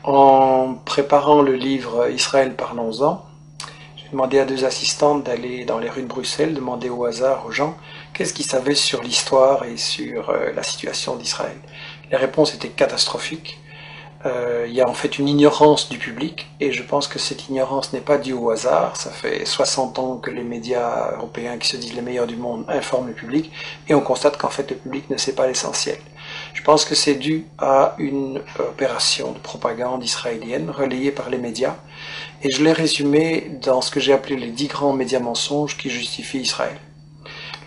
En préparant le livre Israël, parlons-en, j'ai demandé à deux assistantes d'aller dans les rues de Bruxelles, demander au hasard aux gens qu'est-ce qu'ils savaient sur l'histoire et sur la situation d'Israël. Les réponses étaient catastrophiques. Il y a en fait une ignorance du public, et je pense que cette ignorance n'est pas due au hasard. Ça fait 60 ans que les médias européens, qui se disent les meilleurs du monde, informent le public, et on constate qu'en fait le public ne sait pas l'essentiel. Je pense que c'est dû à une opération de propagande israélienne relayée par les médias, et je l'ai résumé dans ce que j'ai appelé les 10 grands médias mensonges qui justifient Israël.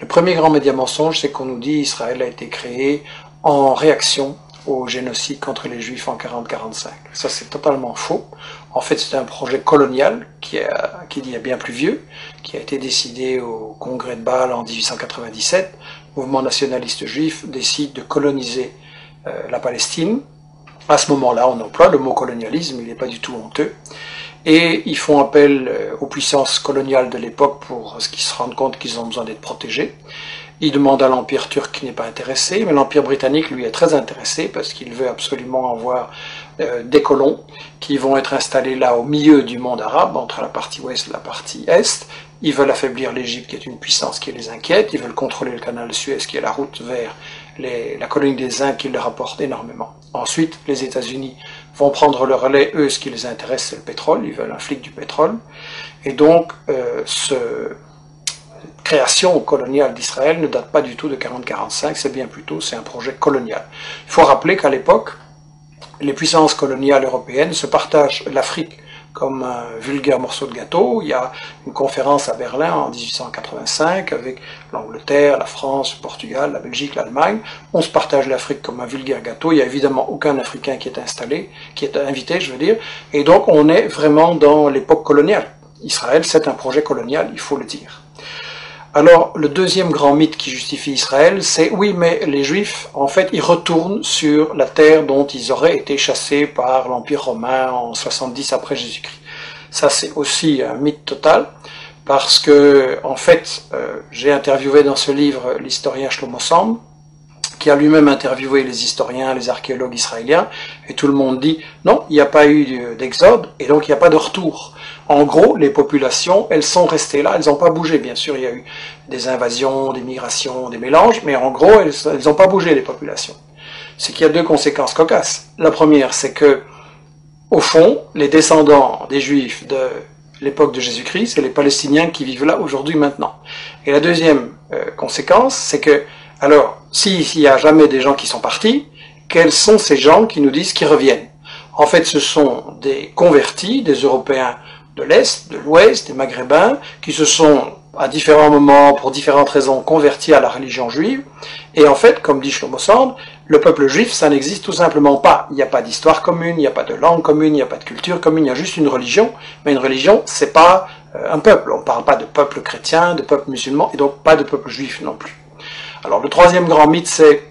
Le premier grand média mensonge, c'est qu'on nous dit Israël a été créé en réaction au génocide contre les Juifs en 40-45. Ça, c'est totalement faux. En fait, c'est un projet colonial qui est bien plus vieux, qui a été décidé au congrès de Bâle en 1897. Le mouvement nationaliste juif décide de coloniser la Palestine. À ce moment-là, on emploie le mot colonialisme, il n'est pas du tout honteux. Et ils font appel aux puissances coloniales de l'époque pour ce qu'ils se rendent compte qu'ils ont besoin d'être protégés. Il demande à l'Empire turc qui n'est pas intéressé, mais l'Empire britannique, lui, est très intéressé parce qu'il veut absolument avoir des colons qui vont être installés là au milieu du monde arabe, entre la partie ouest et la partie est. Ils veulent affaiblir l'Égypte, qui est une puissance qui les inquiète. Ils veulent contrôler le canal de Suez, qui est la route vers la colonie des Indes, qui leur rapporte énormément. Ensuite, les États-Unis vont prendre le relais. Eux, ce qui les intéresse, c'est le pétrole. Ils veulent un flic du pétrole. Et donc, création coloniale d'Israël ne date pas du tout de 40-45, c'est bien plus tôt, c'est un projet colonial. Il faut rappeler qu'à l'époque, les puissances coloniales européennes se partagent l'Afrique comme un vulgaire morceau de gâteau. Il y a une conférence à Berlin en 1885 avec l'Angleterre, la France, le Portugal, la Belgique, l'Allemagne. On se partage l'Afrique comme un vulgaire gâteau. Il n'y a évidemment aucun Africain qui est installé, qui est invité, je veux dire. Et donc on est vraiment dans l'époque coloniale. Israël, c'est un projet colonial, il faut le dire. Alors, le deuxième grand mythe qui justifie Israël, c'est oui, mais les Juifs, en fait, ils retournent sur la terre dont ils auraient été chassés par l'Empire romain en 70 après Jésus-Christ. Ça, c'est aussi un mythe total, parce que, en fait, j'ai interviewé dans ce livre l'historien Shlomo Sand, qui a lui-même interviewé les historiens, les archéologues israéliens, et tout le monde dit non, il n'y a pas eu d'exode, et donc il n'y a pas de retour. En gros, les populations, elles sont restées là, elles n'ont pas bougé. Bien sûr, il y a eu des invasions, des migrations, des mélanges, mais en gros, elles n'ont pas bougé, les populations. C'est qu'il y a deux conséquences cocasses. La première, c'est que, au fond, les descendants des Juifs de l'époque de Jésus-Christ, c'est les Palestiniens qui vivent là aujourd'hui, maintenant. Et la deuxième conséquence, c'est que, alors, s'il n'y a jamais des gens qui sont partis, quels sont ces gens qui nous disent qu'ils reviennent? En fait, ce sont des convertis, des Européens de l'Est, de l'Ouest, des Maghrébins, qui se sont, à différents moments, pour différentes raisons, convertis à la religion juive. Et en fait, comme dit Shlomo Sand, le peuple juif, ça n'existe tout simplement pas. Il n'y a pas d'histoire commune, il n'y a pas de langue commune, il n'y a pas de culture commune, il y a juste une religion. Mais une religion, c'est pas un peuple. On ne parle pas de peuple chrétien, de peuple musulman, et donc pas de peuple juif non plus. Alors le troisième grand mythe, c'est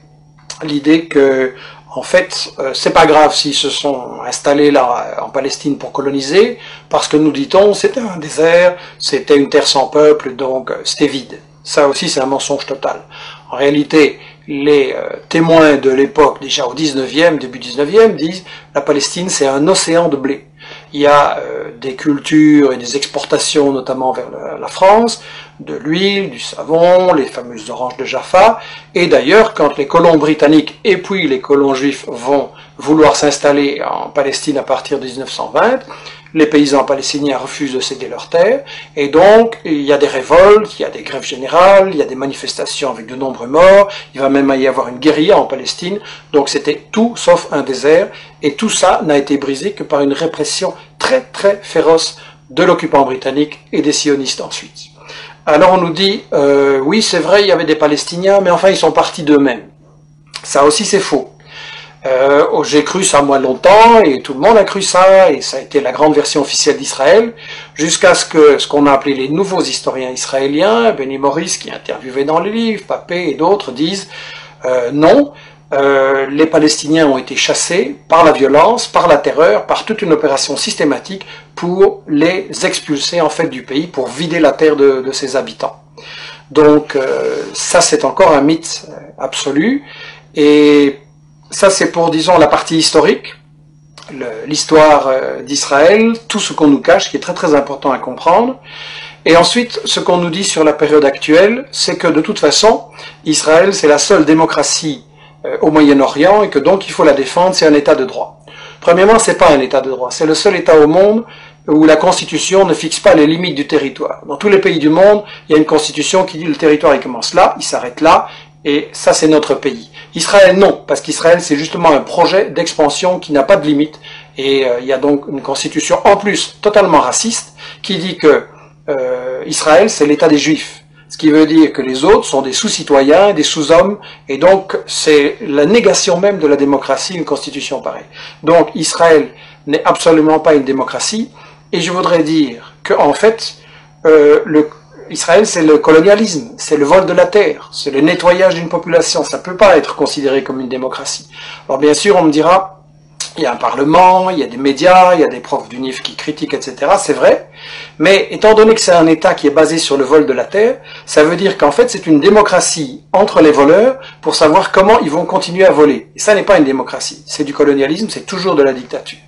l'idée que, en fait, c'est pas grave s'ils se sont installés là en Palestine pour coloniser, parce que nous dit-on, c'était un désert, c'était une terre sans peuple, donc c'était vide. Ça aussi, c'est un mensonge total. En réalité, les témoins de l'époque, déjà au 19e, début 19e, disent la Palestine, c'est un océan de blé. Il y a des cultures et des exportations, notamment vers la France, de l'huile, du savon, les fameuses oranges de Jaffa. Et d'ailleurs, quand les colons britanniques et puis les colons juifs vont vouloir s'installer en Palestine à partir de 1920, les paysans palestiniens refusent de céder leurs terres, et donc il y a des révoltes, il y a des grèves générales, il y a des manifestations avec de nombreux morts, il va même y avoir une guérilla en Palestine, donc c'était tout sauf un désert, et tout ça n'a été brisé que par une répression très très féroce de l'occupant britannique et des sionistes ensuite. Alors on nous dit, oui c'est vrai, il y avait des Palestiniens, mais enfin ils sont partis d'eux-mêmes. Ça aussi c'est faux. J'ai cru ça moi longtemps, et tout le monde a cru ça, et ça a été la grande version officielle d'Israël, jusqu'à ce qu'on a appelé les nouveaux historiens israéliens, Benny Morris qui est interviewé dans les livres, Papé et d'autres disent non, les Palestiniens ont été chassés par la violence, par la terreur, par toute une opération systématique pour les expulser en fait du pays, pour vider la terre de ses habitants. Donc ça c'est encore un mythe absolu, et ça c'est pour, disons, la partie historique. l'histoire d'Israël, tout ce qu'on nous cache, qui est très très important à comprendre. Et ensuite, ce qu'on nous dit sur la période actuelle, c'est que de toute façon, Israël, c'est la seule démocratie au Moyen-Orient et que donc il faut la défendre, c'est un État de droit. Premièrement, c'est pas un État de droit, c'est le seul État au monde où la Constitution ne fixe pas les limites du territoire. Dans tous les pays du monde, il y a une Constitution qui dit le territoire il commence là, il s'arrête là, et ça c'est notre pays. Israël non, parce qu'Israël c'est justement un projet d'expansion qui n'a pas de limite, et il y a donc une Constitution en plus totalement raciste qui dit que Israël c'est l'État des Juifs. Ce qui veut dire que les autres sont des sous-citoyens, des sous-hommes, et donc c'est la négation même de la démocratie, une constitution pareille. Donc Israël n'est absolument pas une démocratie, et je voudrais dire que en fait, Israël c'est le colonialisme, c'est le vol de la terre, c'est le nettoyage d'une population, ça ne peut pas être considéré comme une démocratie. Alors bien sûr on me dira, il y a un parlement, il y a des médias, il y a des profs d'UNIF qui critiquent, etc. C'est vrai, mais étant donné que c'est un État qui est basé sur le vol de la terre, ça veut dire qu'en fait c'est une démocratie entre les voleurs pour savoir comment ils vont continuer à voler. Et ça n'est pas une démocratie, c'est du colonialisme, c'est toujours de la dictature.